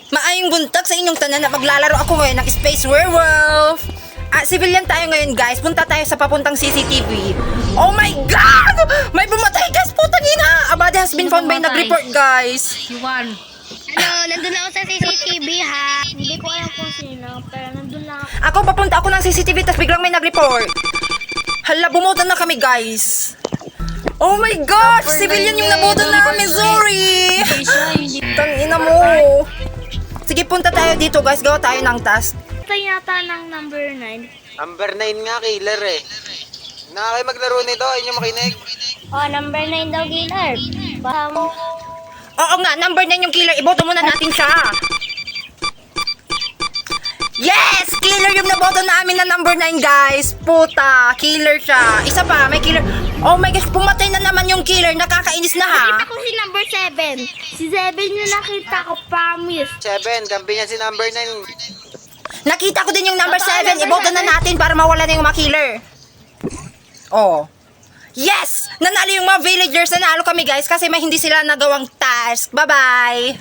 Maayong buntag sa inyong tanan na maglalaro ako ngayon ng Space Werewolf. Civilian tayo ngayon guys. Punta tayo sa papuntang CCTV. Oh my God! May bumatay guys! Putang ina! A body has been found by nag-report guys. Yuan. Ano, nandun ako sa CCTV ha. Hindi ko alam kung sino, pero nandun lang ako. Ako papunta ako ng CCTV tapos biglang may nag-report. Hala, bumutan na kami guys. Oh my God! Civilian yung nabutan namin! Sorry! Hindi siya, hindi. Tangina mo! Sige, punta tayo dito guys. Gawa tayo ng task. Ito yata ng number 9. Number 9 nga, killer eh. Na kayo maglaro nito, ayun yung makinig. Oh, number 9 daw, killer. Baka mo. Oo nga, number 9 yung killer. Iboto muna natin siya. Yes! Killer yung naboto namin na number 9 guys. Puta, killer siya. Isa pa, may killer. Oh my gosh, pumatay na naman yung killer. Nakakainis na ha. Nakita ko si number 7. Si 7 yung nakita ko, promise. 7, kampi niya si number 9. Nakita ko din yung number Totoo, 7. number Iboto na 7. natin para mawala na yung mga killer. Oh. Yes! Nanalo yung mga villagers. Nanalo kami guys kasi may hindi sila nagawang task. Bye-bye!